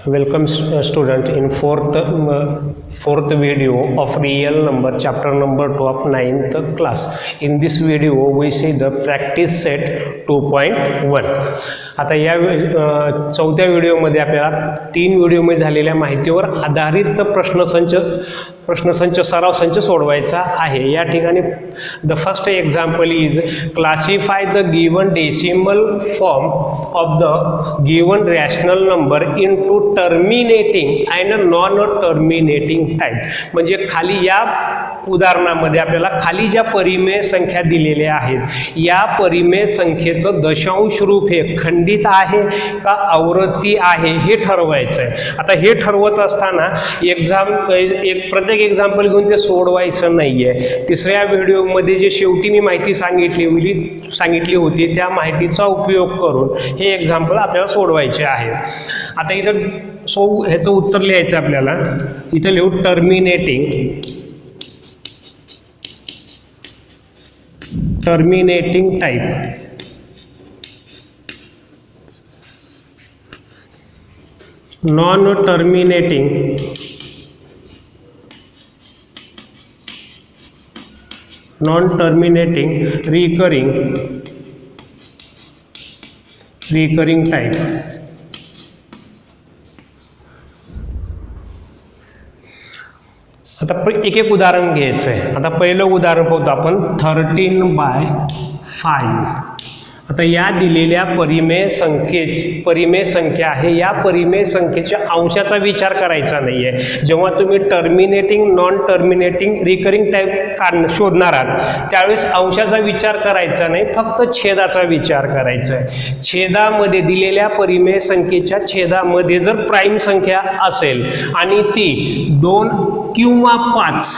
Welcome student in fourth video of real number chapter number 2 of 9th class. In this video we see the practice set 2.1. आता या चौथ्या व्हिडिओमध्ये आपल्याला 3 व्हिडिओमध्ये झालेल्या माहितीवर आधारित प्रश्नसंच सराव संच सोडवायचा आहे. या ठिकाणी the first example is classify the given decimal form of the given rational number into terminating and non terminating type. म्हणजे खाली या उदाहरणामध्ये आपल्याला खाली ज्या परिमेय संख्या दिलेल्या आहेत या परिमेय संख्येचं दशांश रूप हे खंडित आहे का आवृत्ती आहे हे ठरवायचं आहे. आता हे ठरवत असताना प्रत्येक एक्झाम्पल घेऊन ते सोडवायचं नाही आहे. तिसऱ्या व्हिडिओमध्ये जे शेवटी मी माहिती सांगितली होती त्या माहितीचा उपयोग करून हे एक्झाम्पल आपल्याला सोडवायचे आहे. आता इथं ह्याचं उत्तर लिहायचं आपल्याला. इथं लिहू terminating type. Non terminating recurring type. आता एक उदाहरण घ्यायचं आहे. आता पहिलं उदाहरण पाहतो आपण 13/5. आता या दिलेल्या परिमेय संख्या आहे. या परिमेय संख्येच्या अंशाचा विचार करायचा नाही आहे. जेव्हा तुम्ही terminating non terminating recurring type शोधणार आहात त्यावेळेस अंशाचा विचार करायचा नाही, फक्त छेदाचा विचार करायचा आहे. छेदामध्ये दिलेल्या परिमेय संख्येच्या छेदामध्ये जर प्राईम संख्या असेल आणि ती 2 किंवा 5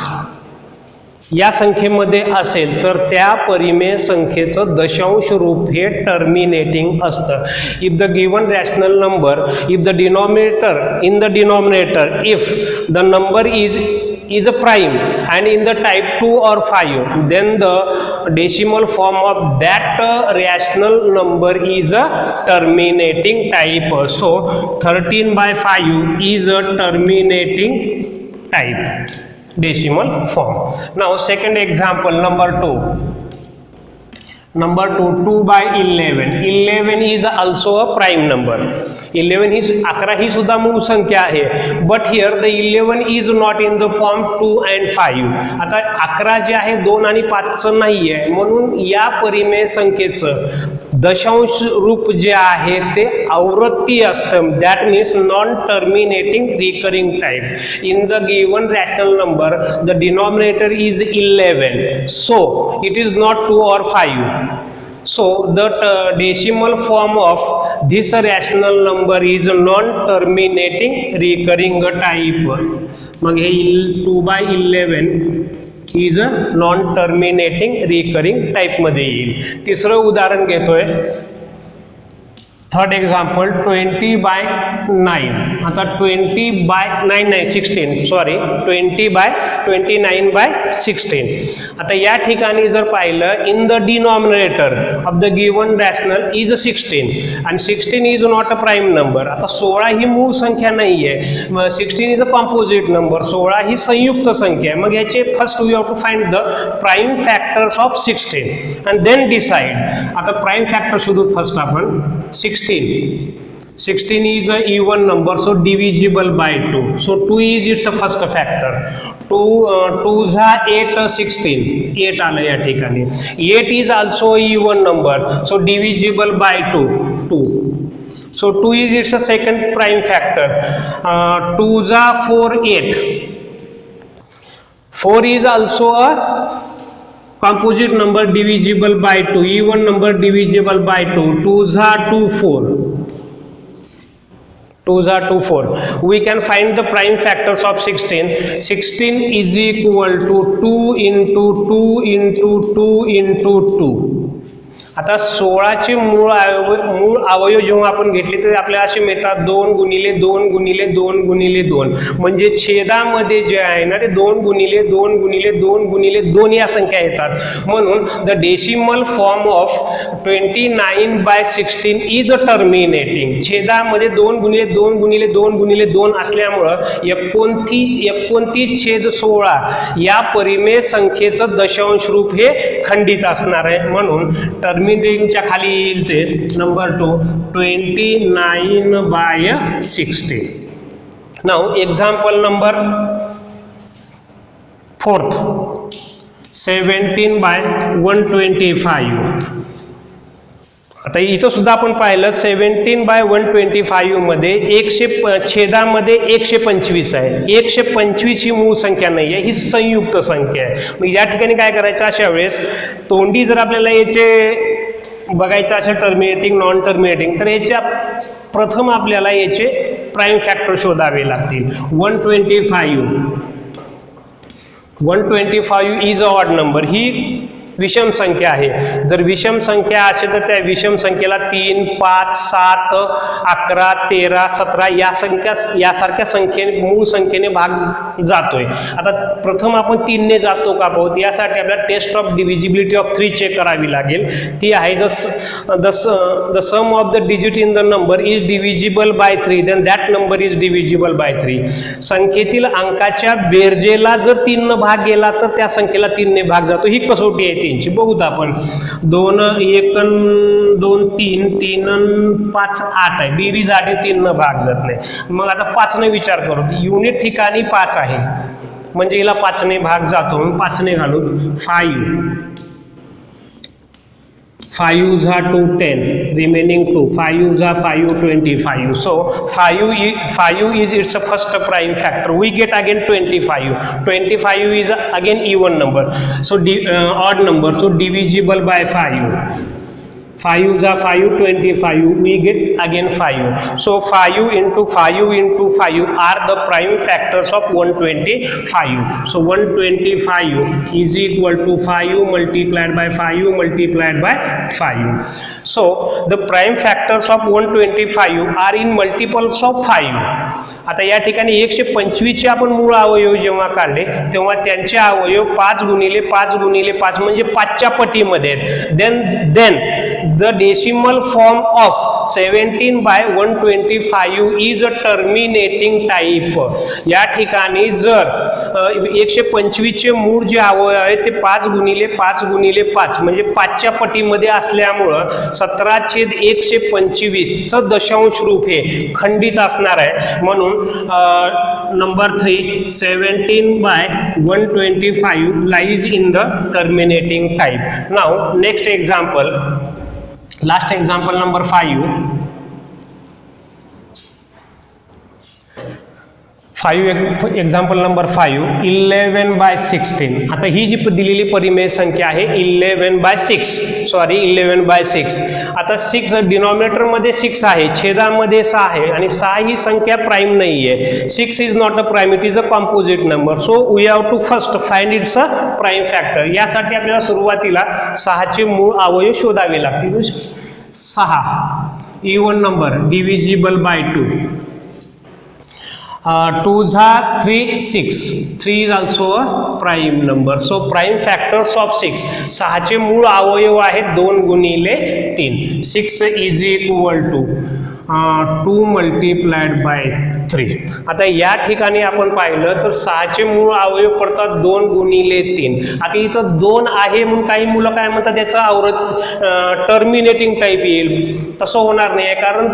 या संख्येमध्ये असेल तर त्या परिमेय संख्येचं दशांश रूप हे टर्मिनेटिंग असतं. If the given rational number if the denominator if the number is a prime and in the type 2 or 5 then the decimal form of that rational number is a terminating type. So 13/5 is a terminating type decimal form. Now second example number 2. 2/11. 11 is also a prime number. 11 ही सुद्धा मूळ संख्या आहे. But here the 11 is not in the form 2 and 5. आता 11 जे आहे 2 आणि 5 नाही आहे, म्हणून या परिमेय संख्येचं दशांश रूप जे आहे ते आवृत्ती असतं. That means non terminating recurring type. In the given rational number the denominator is 11, so it is not 2 or 5. So the decimal form of this rational number is non-terminating recurring type. मग हे 2/11 is a non-terminating recurring type मध्ये येईल. तिसरं उदाहरण घेतोय. Third example 20/9. आता 29/16. आता या ठिकाणी जर पाहिलं in the denominator of the given rational is 16 आणि 16 is not a prime number. आता 16 ही मूळ संख्या नाही आहे. 16 इज अ कॉम्पोजिट नंबर. 16 ही संयुक्त संख्या आहे. मग याचे first we have to find the prime factors of 16 and then decide. आता प्राईम फॅक्टर शोधू फर्स्ट आपण. 16 is a even number, so divisible by 2. So 2 is its first factor. 2 8 16. 8 आलं या ठिकाणी. 8 is also a even number, so divisible by 2. So 2 is its second prime factor. 2 4 8. 4 is also a composite number divisible by 2, even number divisible by 2. 2 2 4. 2 2 4. We can find the prime factors of 16. 16 is equal to 2 into 2 into 2 into 2. आता 16चे मूळ अवयव जेव्हा आपण घेतले तर आपल्याला असे मिळतात 2 गुणिले 2 गुणिले 2 गुणिले 2, म्हणजे छेदामध्ये जे आहे ना ते 2 गुणिले 2 गुणिले 2 गुणिले 2 या संख्या येतात. म्हणून the decimal form of 29/16 is a terminating. छेदामध्ये 2 गुणिले 2 गुणिले 2 गुणिले 2 असल्यामुळं 29/16 या परिमेय संख्येचं दशांश रूप हे खंडित असणार आहे. म्हणून टर्मिनेटिंगच्या खाली येईल ते number 2 29/16. Now example number 4th 17/125. आता इथं सुद्धा आपण पाहिलं 17/125 मध्ये छेदामध्ये 125 आहे. 125 ही मूळ संख्या नाही आहे, ही संयुक्त संख्या आहे. मग या ठिकाणी काय करायचं, अशा वेळेस तोंडी जर आपल्याला याचे बघायचं असेल टर्मिनेटिंग नॉन टर्मिनेटिंग, तर याच्या प्रथम आपल्याला याचे प्राईम फॅक्टर शोधावे लागतील. 125 इज अ ऑड नंबर. ही विषम संख्या आहे. जर विषम संख्या असेल तर त्या विषम संख्येला 3, 5, 7, 11, 13, 17 यासारख्या संख्येने मूळ संख्येने भाग जातोय. आता प्रथम आपण 3 ने जातो का पाहू. यासाठी आपल्याला test of divisibility of 3 check करावी लागेल. ती आहे the sum of the digit in the number is divisible by 3, then that number is divisible by 3. संख्येतील अंकाच्या बेरजेला जर 3 न भाग गेला तर त्या संख्येला 3 ने भाग जातो. ही कसोटी आहे तीनची. बघूत आपण 2, 1, 2, 3, 3, 5, 8 आहे. बेरीज 8 3 न भाग जात नाही. मग आता 5 ने विचार करू. युनिट ठिकाणी 5 आहे म्हणजे हिला 5 ने भाग जातो. 5 ने घालू 5 5 2 10, remaining 2, 5 5 25. So 5 is its first prime factor. We get again 25. 25 is again even number. So odd number. So divisible by 5. 5 5 25. We get again 5. So 5 into 5 into 5 are the prime factors of 125. So 125 is equal to 5 multiplied by 5 multiplied by 5. So the prime factors of 125 are in multiples of 5. आता या ठिकाणी 125 चे आपण मूळ अवयव जेव्हा काढले तेव्हा त्यांचे अवयव 5 गुणिले 5 गुणिले 5 म्हणजे 5च्या पटीमध्ये आहेत. Then the decimal form of 17/125 is a terminating type. या ठिकाणी जर 125 चे मूळ जे अवयव आहे ते 5 गुणिले 5 गुणिले 5 म्हणजे 5च्या पटीमध्ये असल्यामुळं 17/125 चं दशांश रूप हे खंडित असणार आहे. म्हणून number 3 17/125 lies in the terminating type. Now next example, last example number 5. Example number 5 11/16. आता ही जी दिलेली परिमेय संख्या आहे 11/6. आता 6 डिनॉमिनेटर मध्ये 6 आहे, छेदामध्ये 6 आहे आणि 6 ही संख्या प्राईम नाही आहे. 6 is not a prime, it is a composite number. So we have to first find its a prime factor. यासाठी आपल्याला सुरुवातीला 6चे मूळ अवयव शोधावे लागतील. 6 even number divisible by 2. 2 3 6. 3 is also a prime number. So prime factors of 6. 6चे मूळ अवयव आहेत 2 गुणिले 3. 6 is equal to 2 multiplied by 3. आता या ठिकाणी आपण पाहिलं तर 6चे मूळ अवयव पडतात 2 गुणिले 3. आता इथं 2 आहे म्हणून काही मुलं काय म्हणतात त्याचा टर्मिनेटिंग टाईप येईल. तसं होणार नाही कारण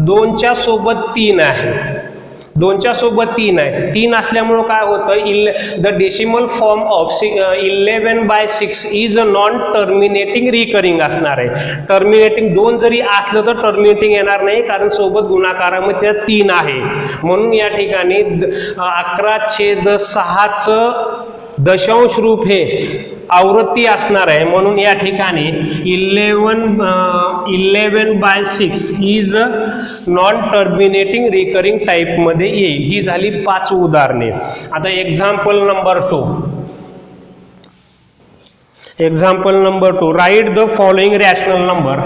2च्या सोबत 3 आहे. 2च्या सोबत 3 आहे. 3 असल्यामुळे काय होतं, the decimal form of 11/6 is a non terminating recurring असणार आहे. टर्मिनेटिंग 2 जरी असलं तर टर्मिनेटिंग येणार नाही कारण सोबत गुणाकारामध्ये 3 आहे. म्हणून या ठिकाणी 11/6चं दशांश रूप हे आवृत्ती असणार आहे. म्हणून या ठिकाणी 11/6 is non terminating recurring type मध्ये येईल. ही झाली 5 उदाहरणे. आता example number 2. Example number 2. Write the following rational number.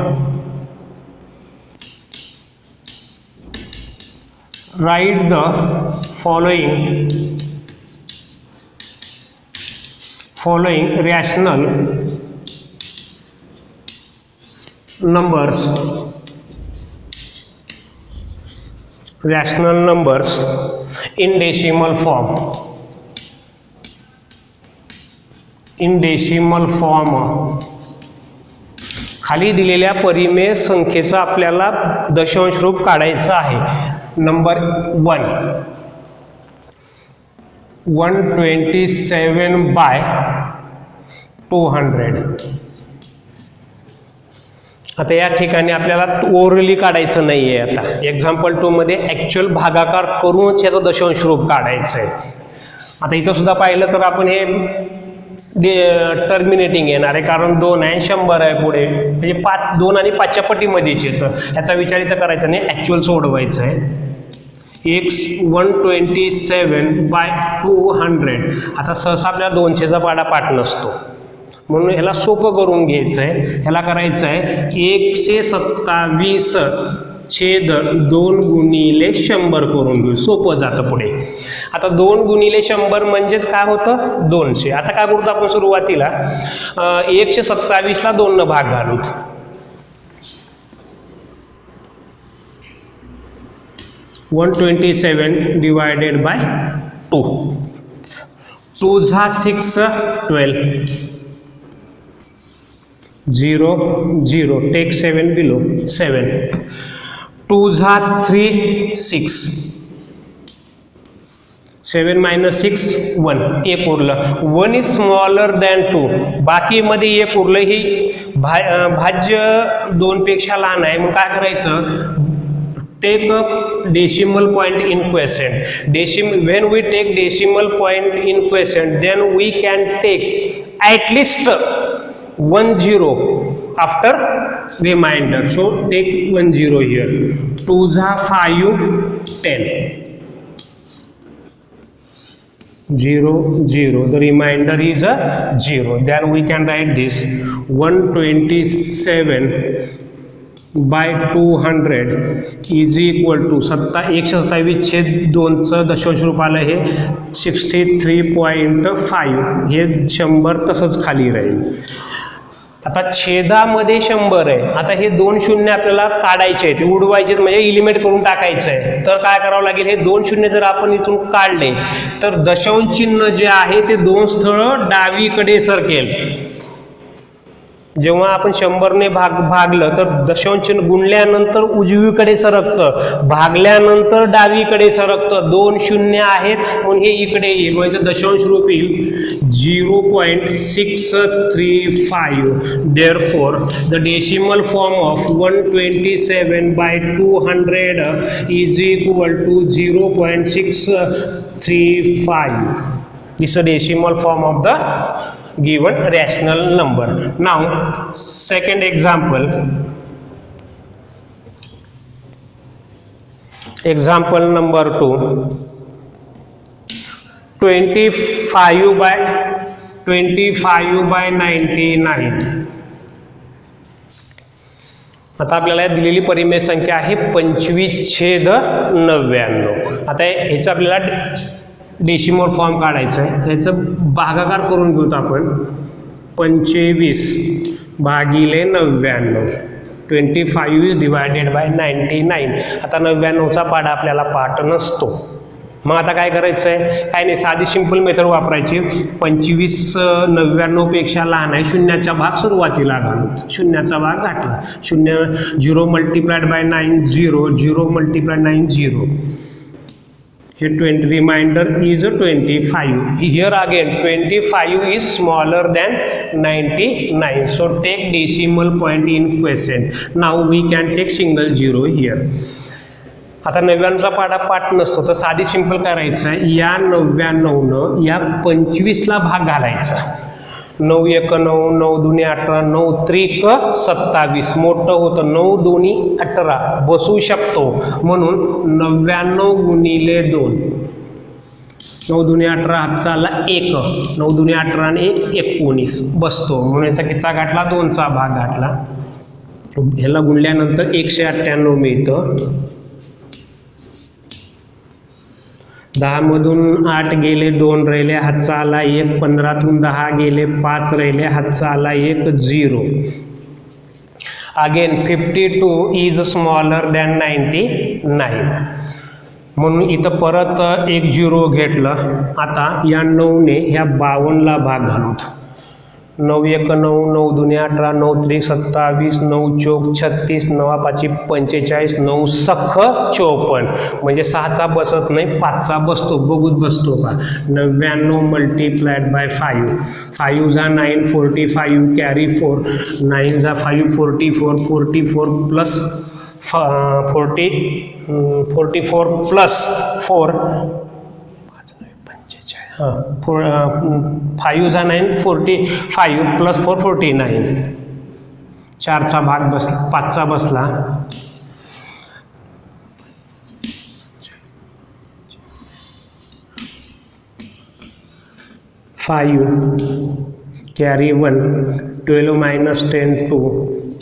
Write the following rational numbers. Rational numbers in decimal form. In decimal form. खाली दिलेल्या परिमेय संख्येचा आपल्याला दशांश रूप काढायचं आहे. नंबर 1 127/200. आता या ठिकाणी आपल्याला ओरली काढायचं नाही आहे. आता एक्झाम्पल 2 मध्ये ॲक्च्युअल भागाकार करूनच याचं दशांश रूप काढायचं आहे. आता इथं सुद्धा पाहिलं तर आपण हे टर्मिनेटिंग येणार आहे, कारण 2 आहे 100 आहे पुढे, म्हणजे 5 2 आणि 5च्या पटीमध्येच येतं. याचा विचार इथं करायचा नाही, ॲक्च्युअल सोडवायचं आहे. x 127/200. आता सहसा आपल्याला 200चा पाठ नसतो, म्हणून ह्याला सोपं करून घ्यायचं आहे. ह्याला करायचं आहे 127/2 गुणिले 100 करून घेऊ, सोपं जातं पुढे. आता 2 गुणिले 100 म्हणजेच काय होतं 200. आता काय करतो आपण सुरुवातीला 127ला 2 भाग घालू. 127/2. 2 × 6 12. 0 0. Take 7 below 7. 2 × 3 6. 7 - 6 1. 1 उरलं. 1 इज स्मॉलर दॅन 2. बाकीमध्ये 1 उरलं. ही भाज्य 2 पेक्षा लहान आहे, मग काय करायचं, take a decimal point in quotient. When we take decimal point in quotient, then we can take at least 1 0 after remainder. So take 1 0 here. 2 × 5 10. 0 0. The remainder is a 0. Then we can write this 127/200 is equal to 127/2चं दशांश रूप आलं हे 63.5. हे 100 तसंच खाली राहील. आता छेदामध्ये 100 आहे. आता हे 2 शून्य आपल्याला काढायचे आहेत, उडवायचे म्हणजे इलिमिनेट करून टाकायचं आहे. तर काय करावं लागेल, हे 2 शून्य जर आपण इथून काढले तर दशांश चिन्ह जे आहे ते 2 स्थळं डावीकडे सरकेल. जेव्हा आपण 100ने भागलं तर दशांश चिन्ह गुणल्यानंतर उजवीकडे सरकतं, भागल्यानंतर डावीकडे सरकतं. 2 शून्य आहेत म्हणून हे इकडे येईल, म्हणजे दशांश रूप येईल 0.635. Therefore the decimal form of 127/200 is equal to 0.635. This is the decimal form of the given rational number. Now second example. Example number 2. 25/99. आता आपल्याला दिलेली परिमेय संख्या आहे 25/99. आता ह्याचं आपल्याला डेसिमल फॉर्म काढायचं आहे. त्याचं भागाकार करून घेऊत आपण 25/99. 25 इज डिवायडेड बाय 99. आता 99चा पाढा आपल्याला पाठ नसतो, मग आता काय करायचं आहे, काय नाही, साधी सिंपल मेथड वापरायची. 25 99पेक्षा लहान आहे, शून्याचा भाग सुरुवातीला घालू. शून्याचा भाग घातला, 0 0 मल्टिप्लाइड बाय 9 0 0 मल्टिप्लाइड 9 0. हे 20 reminder is 25. Here again 25 is smaller than 99. So take decimal point in quotient. Now we can take single zero here. आता 99चा पाठ नसतो तर साधी सिंपल करायचं आहे. या 99नं या 25ला भाग घालायचा. 9 1 9, 9 2 18, 9 3 27. मोठं होतं, 9 2 18 बसू शकतो, म्हणून 99 गुणिले 2 9 दुनी 18 हातचा आला 1, 9 दुनी 18 आणि 1 19 बसतो. म्हणून याचा किती गाठला, 2चा भाग गाठला. ह्याला गुणल्यानंतर 198 मिळतं. 10 मधून 8 गेले, 2 राहिले, हातचा आला 1. 15तून 10 गेले, 5 राहिले, हातचा आला 1, 0. Again 52 is smaller than 99. म्हणून इथं परत एक 0 घेतलं. आता या 9ने ह्या 52ला भाग घालूत. 9 1 9, 9 दुनी 18, 9 त्रिक 27, 9 चौक 36, 9 पाची 45, 9 सख 54. म्हणजे 6चा बसत नाही, 5चा बसतो. बघूत बसतो का. 99 मल्टिप्लाइड बाय 5. 5 जा 9, 45 कॅरी 4. 9 जा 5, 44. 44 प्लस 44 प्लस 4. 5 जा 9, 45 प्लस 4 49. 4चा भाग बसला, 5चा बसला. Five carry 1. 12 minus 10 2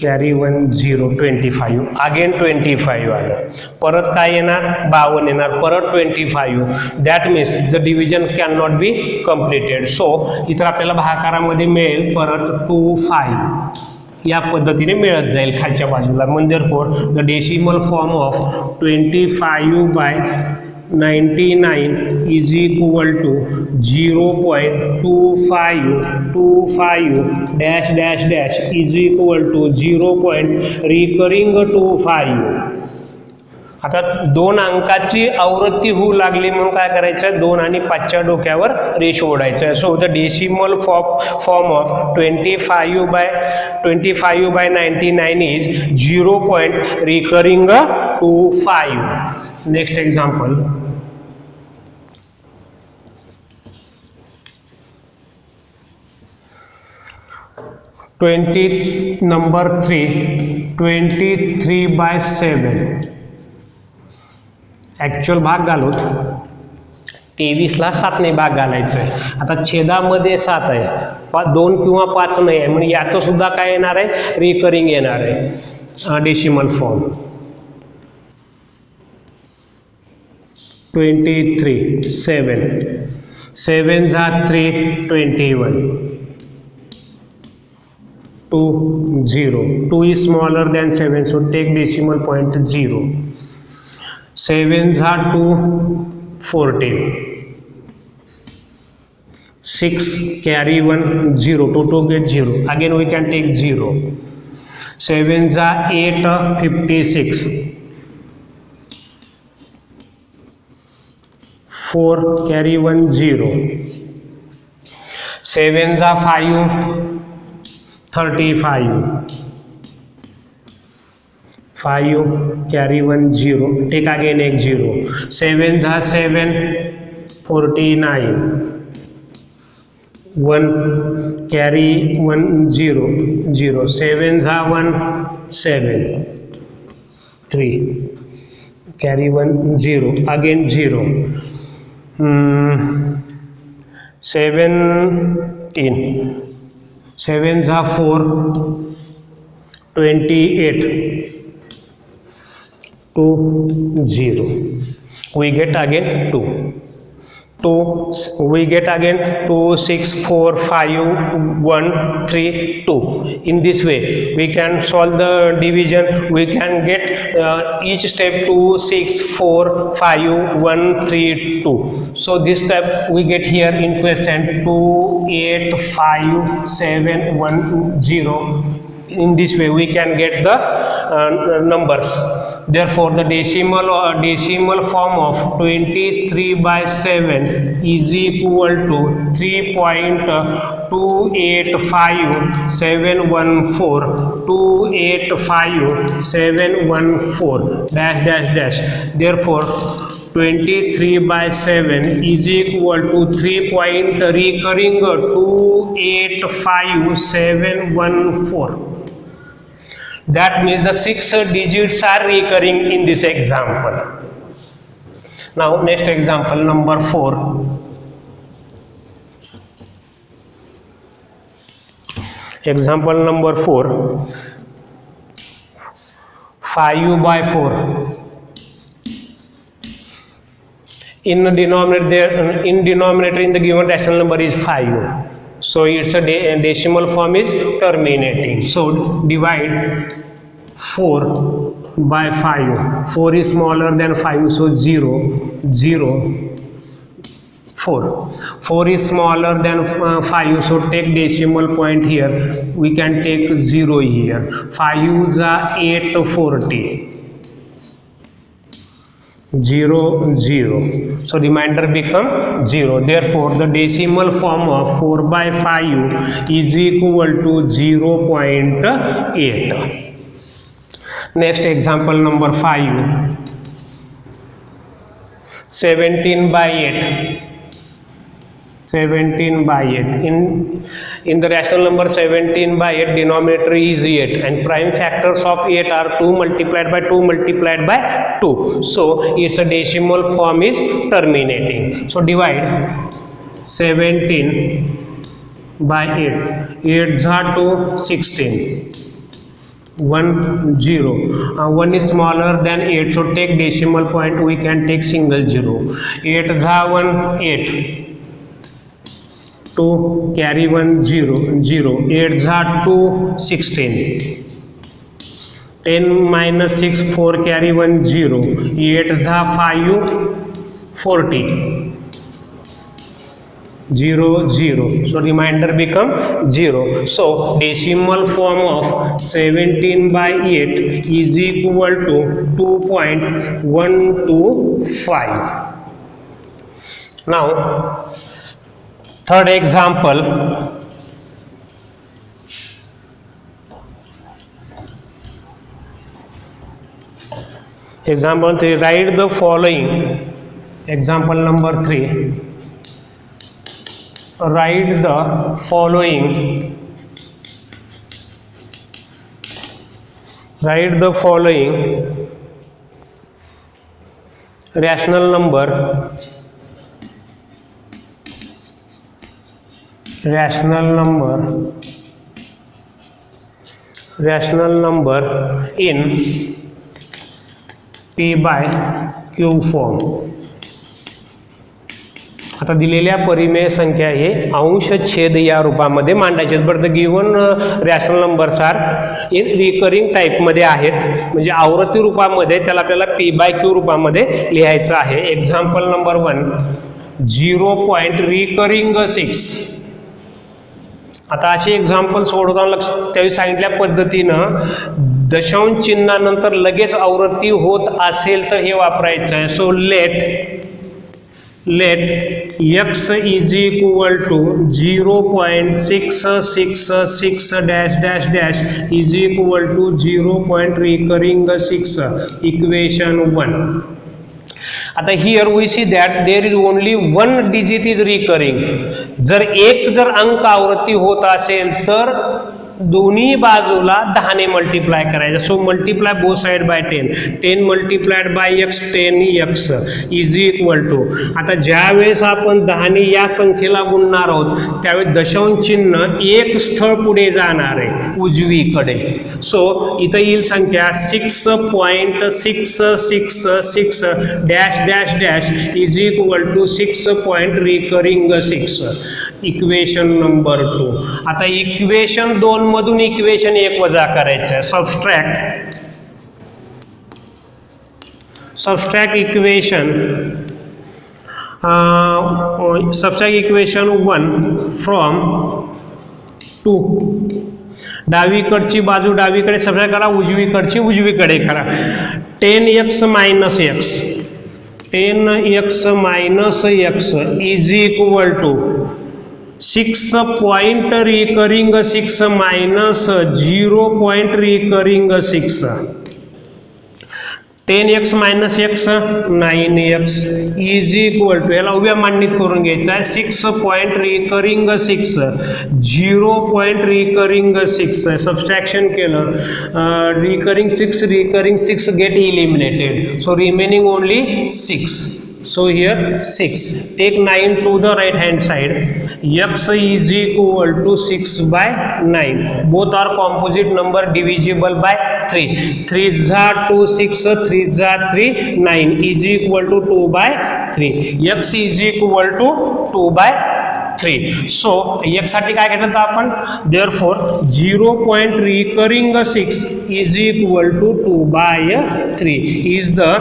carry 1 0. 25. Again 25 आलं. परत काय येणार, 52 येणार. परत 25. That means the division can not be completed. So इतर आपल्याला भागाकारामध्ये मिळेल परत 2 5 या पद्धतीने मिळत जाईल खालच्या बाजूला. म्हणजे the decimal form of 25/99 is equal to 0.2525 dash dash dash is equal to 0.25. आता 2 अंकाची आवृत्ती होऊ लागली म्हणून काय करायचं, 2 आणि 5च्या डोक्यावर रेष ओढायचं. So the decimal form of 25/99 is 0.25. Next example. Number 3 23/7. Actual भाग घालूत. 23ला 7ने भाग घालायचं आहे. आता छेदामध्ये 7 आहे, 2 किंवा 5 नाही आहे, म्हणजे याचं सुद्धा काय येणार आहे, रिकरिंग येणार आहे डेसिमल फॉर्म. 23 7 7 जा 3 21 2 0. 2 is smaller than 7, so take decimal point 0. 7 जा 2 14. 6 carry 1 0. 2 get 0. Again we can take 0. 7 जा 8 56. 4 carry 1 0. 7 जा 5 35. 5 carry 1 0. Take again एक 0. 7 जा 7 49. 1 carry 1 0 0. 7 जा 1 7. 3 carry 1 0. Again 0. 17. 7 जा 4 28. 2 0. We get again 2. We get again 2 6 4 5 1 3 2. In this way we can solve the division. We can get each step 2 6 4 5 1 3 2. So this step we get here in question 2 8 5 7 1 0. In this way we can get the numbers. Therefore the decimal form of 23/7 is equal to 3.285714 285,714 dash dash dash. Therefore 23/7 is equal to 3.285714. That means the 6 digits are recurring in this example. Now next example number 4. Example number 4, 5/4. In denominator in the given rational number is 5. So its a decimal form is terminating. So divide 4/5. 4 is smaller than 5, so 0, 0, 4. 4 is smaller than 5, so take decimal point here. We can take 0 here. 5 is 840. 0, 0. So remainder become 0. Therefore, the decimal form of 4/5 is equal to 0.8. Next example number 5. 17/8. 17/8. In the rational number 17/8, denominator is 8 and prime factors of 8 are 2 multiplied by 2 multiplied by 2. So its a decimal form is terminating. So divide 17/8. 8 are to 16. 1, 0. 1 is smaller than 8, so take decimal point. We can take single 0. 8 is 1, 8. 2 carry 1, 0, 0. 8 are 2, 16. 10 minus 6, 4 carry 1, 0. 8 are 5, 40. 0, 0. So remainder become 0. So decimal form of 17/8 is equal to 2.125. Now third example. Example 3. Write the following. Example number 3. Write the following. Write the following rational number. Rational number in p/q form. आता दिलेल्या परिमेय संख्या हे अंश छेद या रूपामध्ये मांडायचे. But the given rational numbers are in recurring टाईपमध्ये आहेत, म्हणजे आवर्ती रूपामध्ये त्याला आपल्याला p/q रूपामध्ये लिहायचं आहे. Example number 1, 0 point recurring 6. आता असे एक्झाम्पल सोडवताना लक्ष त्यावेळी सांगितल्या पद्धतीनं दशांश चिन्हानंतर लगेच आवृत्ती होत असेल तर हे वापरायचं आहे. So let x is equal to 0.666 dash dash dash is equal to 0 point recurring 6. Equation 1. आता here we see that there is only 1 digit is recurring. जर अंक आवृत्ती होत असेल तर दोन्ही बाजूला 10 ने मल्टिप्लाय करायचं. So multiply both side by 10. 10 multiplied by x 10x is equal to. आता ज्या वेळेस आपण 10 ने या संख्येला गुणणार आहोत त्यावेळेस दशांश चिन्ह एक स्थळ पुढे जाणार आहे उजवीकडे. सो इथं येईल संख्या 6.666 dash dash dash is equal to 6 point recurring 6. Equation number 2. आता इक्वेशन 2 मधून इक्वेशन 1 वजा करायचं आहे. Subtract equation 1 from 2. डावीकडची बाजू डावीकडे सबस्ट्रॅक्ट करा, उजवीकडची उजवीकडे करा. 10x minus x is equal to 6 point recurring 6 minus 0 point recurring 6. 10x minus x 9x is equal to, याला उभ्या मांडणीत करून घ्यायचं आहे. 6 point recurring 6 0 point recurring 6. Subtraction केलं, recurring 6 get eliminated. So remaining only 6. So here 6. Take 9 to the right hand side. X is equal to 6 by 9. Both are composite number divisible by 3. 3 za 2 6, 3 za 3 9 is equal to 2 by 3. X is equal to 2 by 3. So x साठी काय घेतलं आपण, therefore 0 point recurring 6 is equal to 2 by 3 is the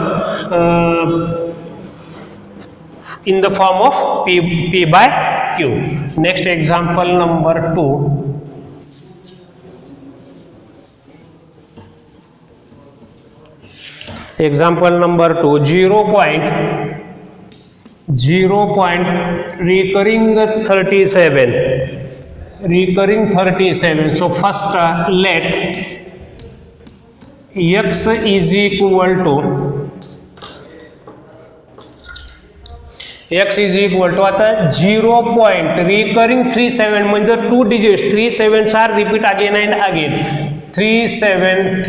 in the form of p by q. Next example number 2. Example number 2, 0 point recurring 37. So first let x is equal to आता 0 point recurring 37 म्हणजे 2 digits, 3 sevens are repeat again and again. 37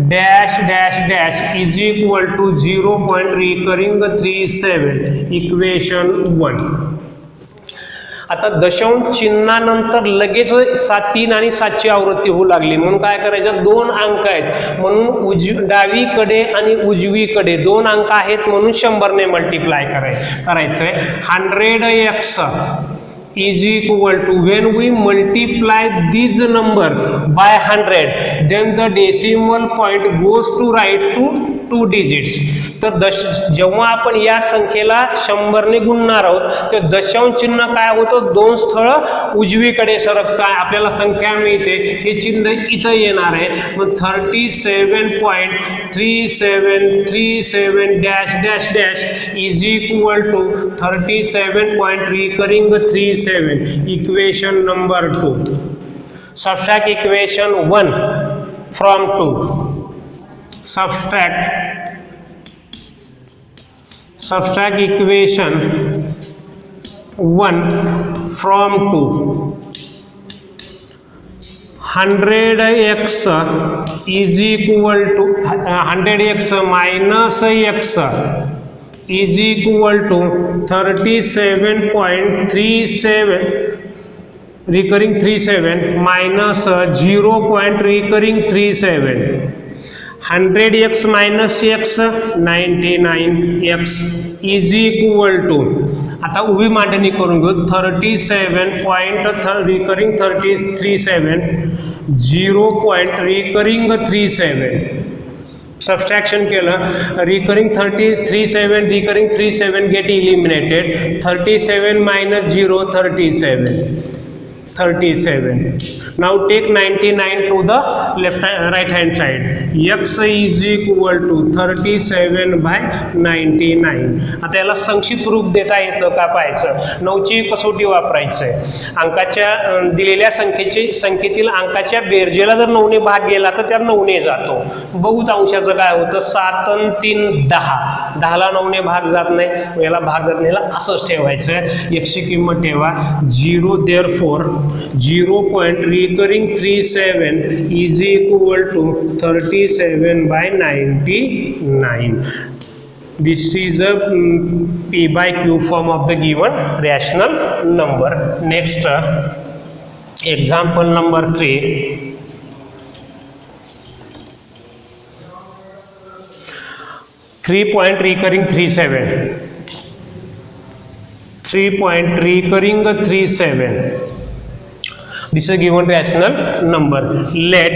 dash dash dash is equal to 0 point recurring 37. Equation 1. आता दशांश चिन्हानंतर लगेच 3 आणि 7 ची आवृत्ती होऊ लागली म्हणून काय करायचं, 2 अंक आहेत म्हणून डावीकडे आणि उजवीकडे 2 अंक आहेत म्हणून 100 ने मल्टिप्लाय करायचंय. 100x is equal to, when we multiply these number by 100 then the decimal point goes to right to 2 digits. तर जेव्हा आपण या संख्येला 100 ने गुणणार आहोत तर दशांश चिन्ह काय होतं, 2 स्थळ उजवीकडे सरकतं, आपल्याला संख्या मिळते, हे चिन्ह इथं येणार आहे. मग 37.3737 dash dash dash is equal to 37 point recurring 37. Equation number 2. Subtract equation 1 from 2. Subtract equation 1 from 2. 100x is equal to 100x minus x is equal to 37.37 recurring 37 minus 0 point recurring 37. 100x minus x 99x is equal to, आता उभी मांडणी करून घेऊ, 37 point recurring 37 0 point recurring 37. Subtraction केलं, recurring 37 get eliminated. 37 minus 0 37. Now take 99 to the right hand side. X is equal to 37 by 99. आता याला संक्षिप्त रूप देता येतं का पाहायचं, 9 ची कसोटी वापरायचं. अंकाच्या दिलेल्या संख्येतील अंकाच्या बेरजेला जर 9 ने भाग गेला तर त्या 9 ने जातो. बहुत अंशाचं काय होतं, 7 आणि 3 10. 10 ला 9 ने भाग जात नाही, याला भाग जात नाही, असंच ठेवायचं. x ची किंमत ठेवा 0. therefore 0 point recurring 37 is equal to 37 by 99. This is a p by q form of the given rational number. Next example number 3. 3 point recurring 37. 3 point recurring 37. This is a given rational number. Let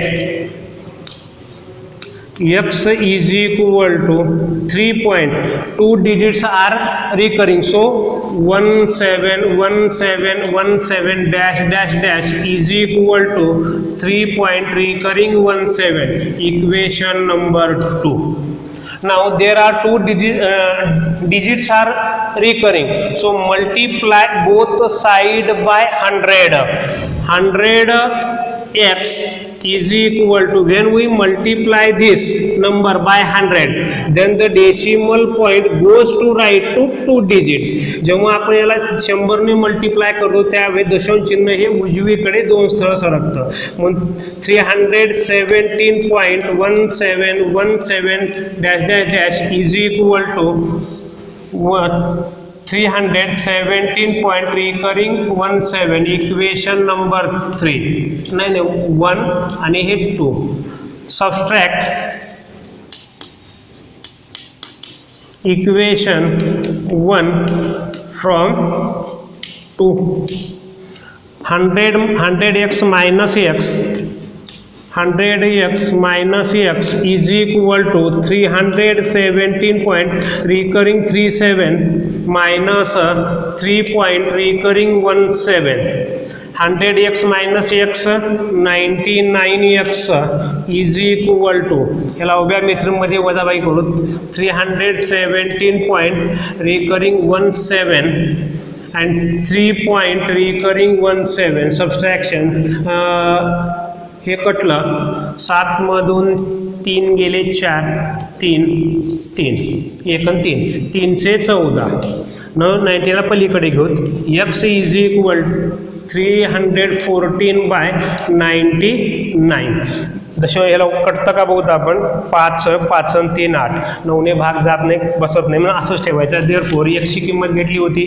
x is equal to 3 point, 2 digits are recurring, so 171717 dash dash dash is equal to 3 point recurring 17. Equation number 2. Now there are 2 digits are recurring, so multiply both side by 100. 100x is equal to, when we multiply this number by 100 then the decimal point goes to right to 2 digits. जेव्हा आपण याला 100 ने multiply करतो त्यावेळी दशांश चिन्ह हे उजवीकडे 2 स्थळ सरकतं. मग 317.1717 is equal to 317 recurring 17 equation number 3 नाही 1 आणि हे 2. Subtract equation 1 from 2. 100x minus x 100x minus x is equal to 317 point recurring 37 minus 3 point recurring 17. 100x minus x 99x is equal to, याला उभ्या मित्रमध्ये वजाबाई करू, 317 point recurring 17 and 3 point recurring 17. Subtraction हे कटलं, 7 मधून 3 गेले 4, 3 3 1 आणि 3 3 से 14. 90 ला पलीकडे घेऊ. x is equal 314/99. दशमिक याला कटतं का बघू आपण. 5 5 आणि 3 8. 9 ने भाग जात नाही, बसत नाही, म्हणून असंच ठेवायचं. देअरफॉर एक्सची किंमत घेतली होती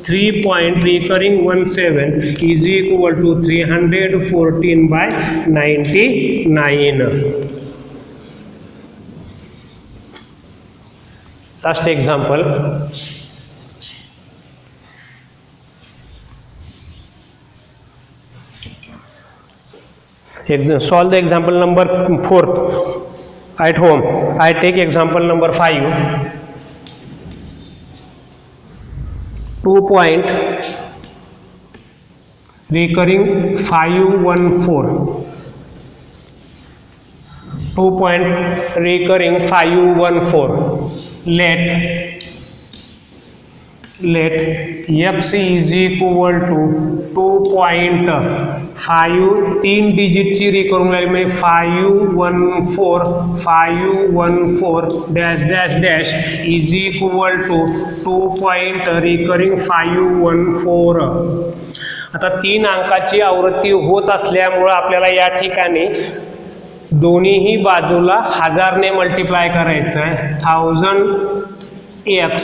3 point recurring 17 is equal to 314/99. Last example. Solve the example number 4 at home. I take example number 5. 2 point recurring 514. 2 point recurring 514. Let x is equal to 2.5 3 डिजिटची रिकरून राहिली म्हणजे 514 dash dash dash is equal to 2 point recurring 514. आता 3 अंकाची आवृत्ती होत असल्यामुळं आपल्याला या ठिकाणी दोन्हीही बाजूला 1000 ने मल्टिप्लाय करायचं आहे. 1000x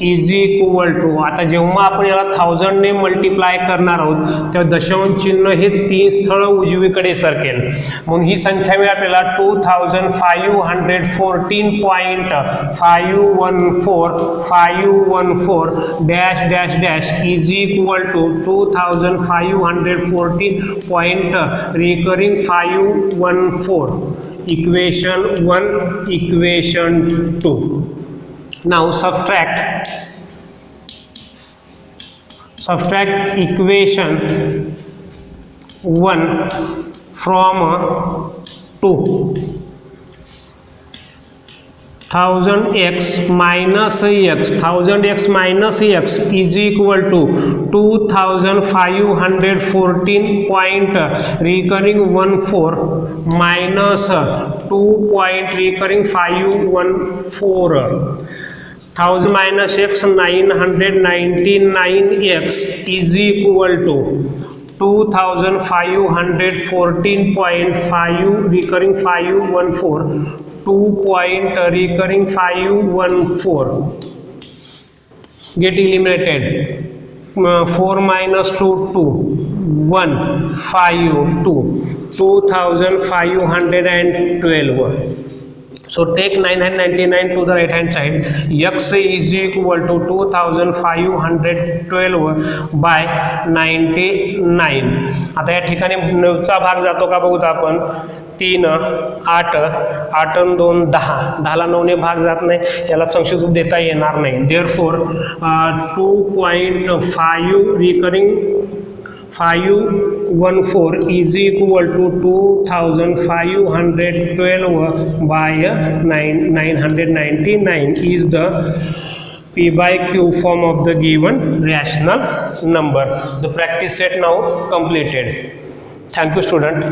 इज इक्वल टू, आता जेव्हा आपण याला 1000 ने मल्टिप्लाय करणार आहोत तेव्हा दशांश चिन्ह हे 3 स्थळ उजवीकडे सरकेल. म्हणून ही संख्या मिळेल आपल्याला 2514 dash dash dash is equal to 2514 point recurring 514. Equation 1 equation 2. Now subtract equation 1 from 2. 1000x minus x is equal to 2514 point recurring 14 minus 2 point recurring 514. 1000 minus x 999x is equal to 2514.5 recurring 514. 2 point recurring 514 get eliminated. 4 minus 2 2 1 5 2 2512. So take 999 to the right hand side. X is equal to 2512 by 99. आता या ठिकाणी 9चा भाग जातो का बघूत आपण. 3 8 8 2 10. 10ला 9 ने भाग जात नाही, याला संशोधन देता येणार नाही. Therefore 2.5 recurring 514 is equal to 2512 by 999 is the P by Q form of the given rational number. The practice set now completed. Thank you, student.